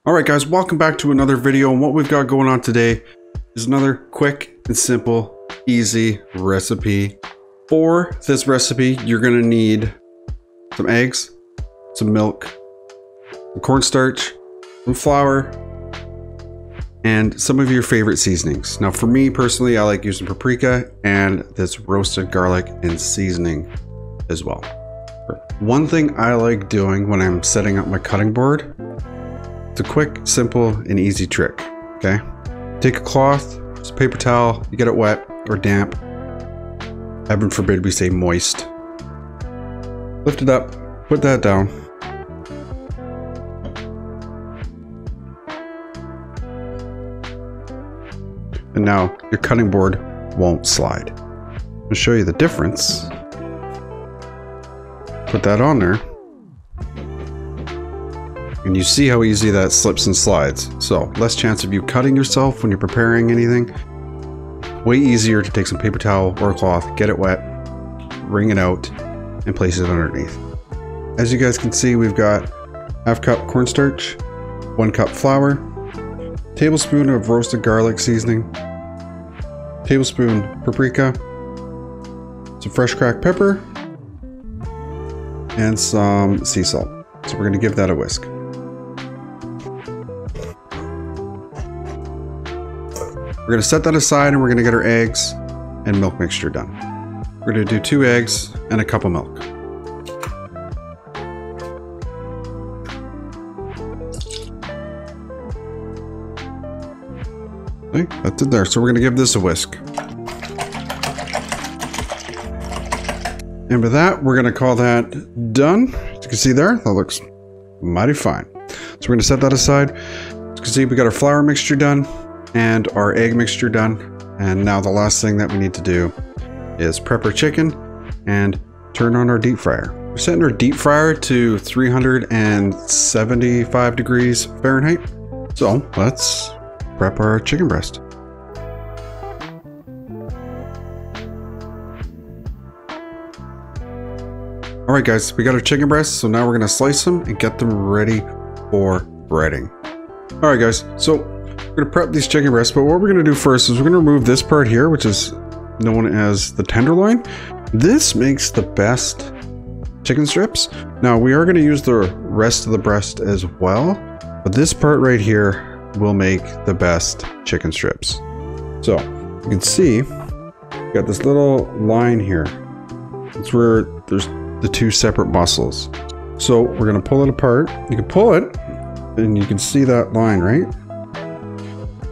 Alright guys, welcome back to another video, and what we've got going on today is another quick and simple, easy recipe. For this recipe, you're going to need some eggs, some milk, some cornstarch, some flour, and some of your favorite seasonings. Now for me personally, I like using paprika and this roasted garlic and seasoning as well. One thing I like doing when I'm setting up my cutting board, it's a quick, simple, and easy trick, okay? Take a cloth, just a paper towel, you get it wet or damp. Heaven forbid we say moist. Lift it up, put that down. And now your cutting board won't slide. I'll show you the difference. Put that on there. And you see how easy that slips and slides. So less chance of you cutting yourself when you're preparing anything. Way easier to take some paper towel or a cloth, get it wet, wring it out, and place it underneath. As you guys can see, we've got half cup cornstarch, 1 cup flour, tablespoon of roasted garlic seasoning, tablespoon paprika, some fresh cracked pepper, and some sea salt. So we're going to give that a whisk. We're going to set that aside and we're going to get our eggs and milk mixture done. We're going to do 2 eggs and a cup of milk. Okay, that's it there. So we're going to give this a whisk. And with that, we're going to call that done. As you can see there, that looks mighty fine. So we're going to set that aside. As you can see, we got our flour mixture done and our egg mixture done. And now the last thing that we need to do is prep our chicken and turn on our deep fryer. We're setting our deep fryer to 375 degrees Fahrenheit. So let's prep our chicken breast. All right guys, we got our chicken breasts, so now we're gonna slice them and get them ready for breading. All right guys, so we're gonna prep these chicken breasts, but what we're gonna do first is we're gonna remove this part here, which is known as the tenderloin. This makes the best chicken strips. Now we are gonna use the rest of the breast as well, but this part right here will make the best chicken strips. So you can see, we got this little line here. It's where there's the 2 separate muscles. So we're going to pull it apart. You can pull it and you can see that line, right?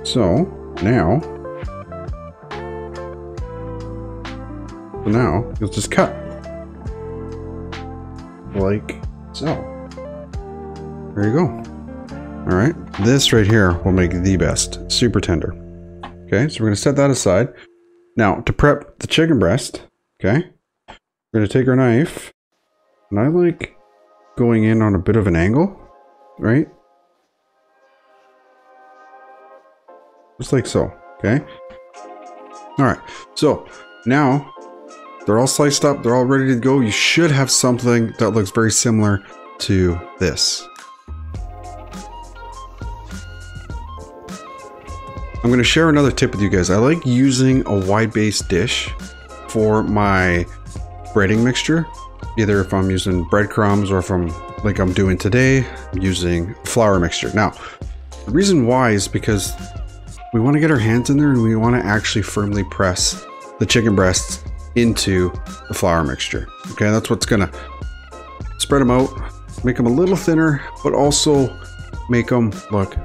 So now you'll just cut like so. There you go. All right, this right here will make the best, super tender. Okay, so we're going to set that aside. Now to prep the chicken breast, okay, we're going to take our knife, and I like going in on a bit of an angle, right? Just like so, okay? All right, so now they're all sliced up, they're all ready to go. You should have something that looks very similar to this. I'm going to share another tip with you guys. I like using a wide base dish for my breading mixture. Either if I'm using breadcrumbs or if I'm, like I'm doing today, I'm using flour mixture. Now, the reason why is because we want to get our hands in there and we want to actually firmly press the chicken breasts into the flour mixture. Okay, that's what's going to spread them out, make them a little thinner, but also make them look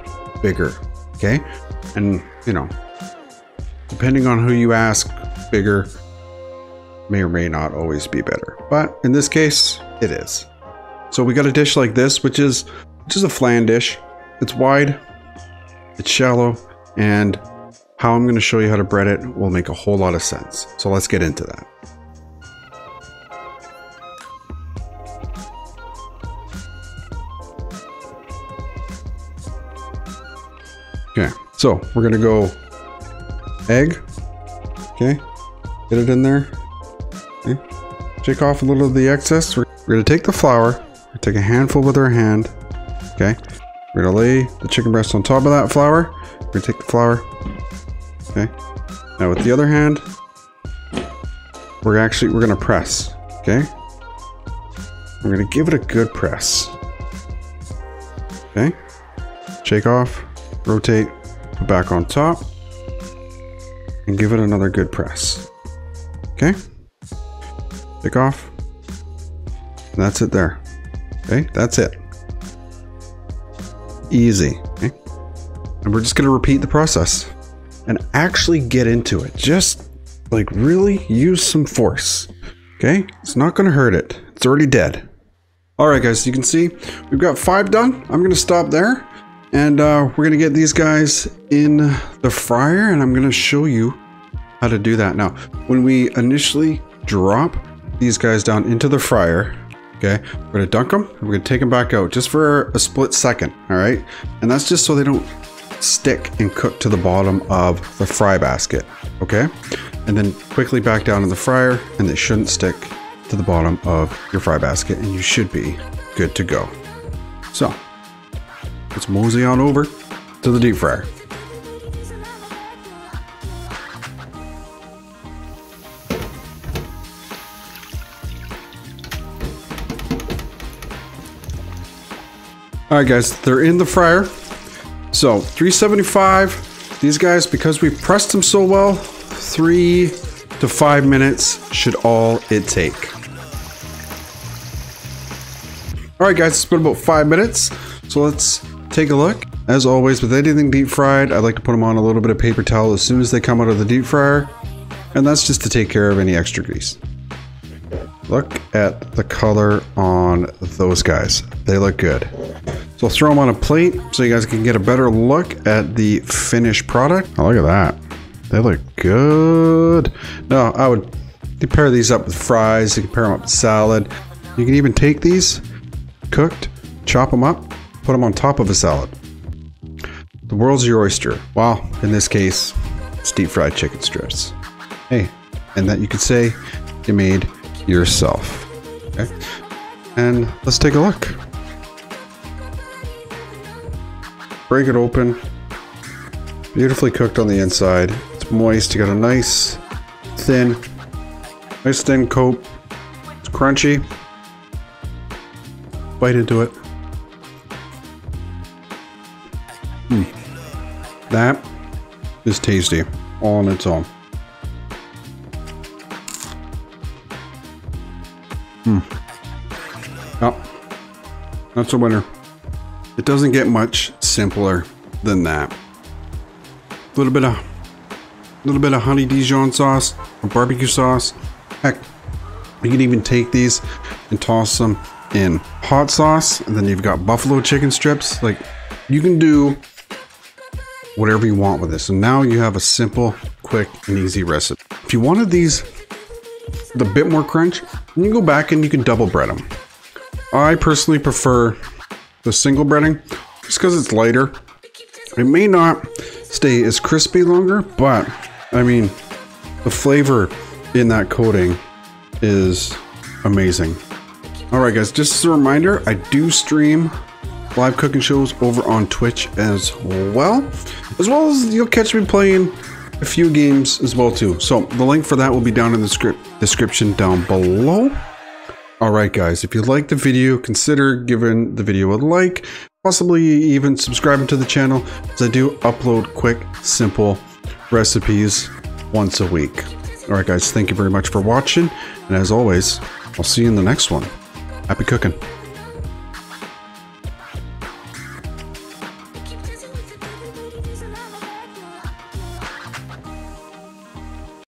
bigger. Okay, and you know, depending on who you ask, bigger may or may not always be better, but in this case it is. So we got a dish like this, which is a flan dish. It's wide, it's shallow, and how I'm going to show you how to bread it will make a whole lot of sense. So let's get into that. Okay, so we're going to go egg. Okay, get it in there. Okay. Shake off a little of the excess. We're going to take the flour, take a handful with our hand. Okay, we're We're gonna lay the chicken breast on top of that flour. We're gonna take the flour. Okay. Now with the other hand, we're gonna press. Okay. We're gonna give it a good press. Okay. Shake off, rotate, put back on top, and give it another good press. Okay. Shake off. And that's it there. Okay, that's it. Easy. Okay. And we're just gonna repeat the process and actually get into it. Just like really use some force. Okay, it's not gonna hurt it. It's already dead. All right, guys, you can see we've got 5 done. I'm gonna stop there, and we're gonna get these guys in the fryer, and I'm gonna show you how to do that. Now, when we initially drop these guys down into the fryer, okay, we're gonna dunk them, and we're gonna take them back out just for a split second, all right? And that's just so they don't stick and cook to the bottom of the fry basket, okay? And then quickly back down in the fryer, and they shouldn't stick to the bottom of your fry basket, and you should be good to go. So let's mosey on over to the deep fryer. All right, guys, they're in the fryer. So 375, these guys, because we pressed them so well, 3 to 5 minutes should all it take. All right, guys, it's been about 5 minutes. So let's take a look. As always, with anything deep fried, I like to put them on a little bit of paper towel as soon as they come out of the deep fryer. And that's just to take care of any extra grease. Look at the color on those guys. They look good. So I'll throw them on a plate so you guys can get a better look at the finished product. Oh, look at that. They look good. No, I would pair these up with fries. You can pair them up with salad. You can even take these cooked, chop them up, put them on top of a salad. The world's your oyster. Well, in this case, it's deep fried chicken strips. Hey, and that you could say you made yourself. Okay, and let's take a look. Break it open. Beautifully cooked on the inside. It's moist. You got a nice thin coat. It's crunchy. Bite into it. That is tasty all on its own. Oh, that's a winner. It doesn't get much simpler than that. A little bit of honey Dijon sauce or barbecue sauce. Heck, you can even take these and toss them in hot sauce, and then you've got buffalo chicken strips. Like, you can do whatever you want with this. And now you have a simple, quick, and easy recipe. If you wanted these with a bit more crunch, then you go back and you can double bread them. I personally prefer the single breading just because it's lighter. It may not stay as crispy longer, but I mean, the flavor in that coating is amazing. All right, guys, just as a reminder, I do stream live cooking shows over on Twitch as well as you'll catch me playing a few games as well too. So the link for that will be down in the description down below. All right, guys, if you liked the video, consider giving the video a like, possibly even subscribing to the channel, as I do upload quick, simple recipes once a week. All right, guys, thank you very much for watching. And as always, I'll see you in the next one. Happy cooking.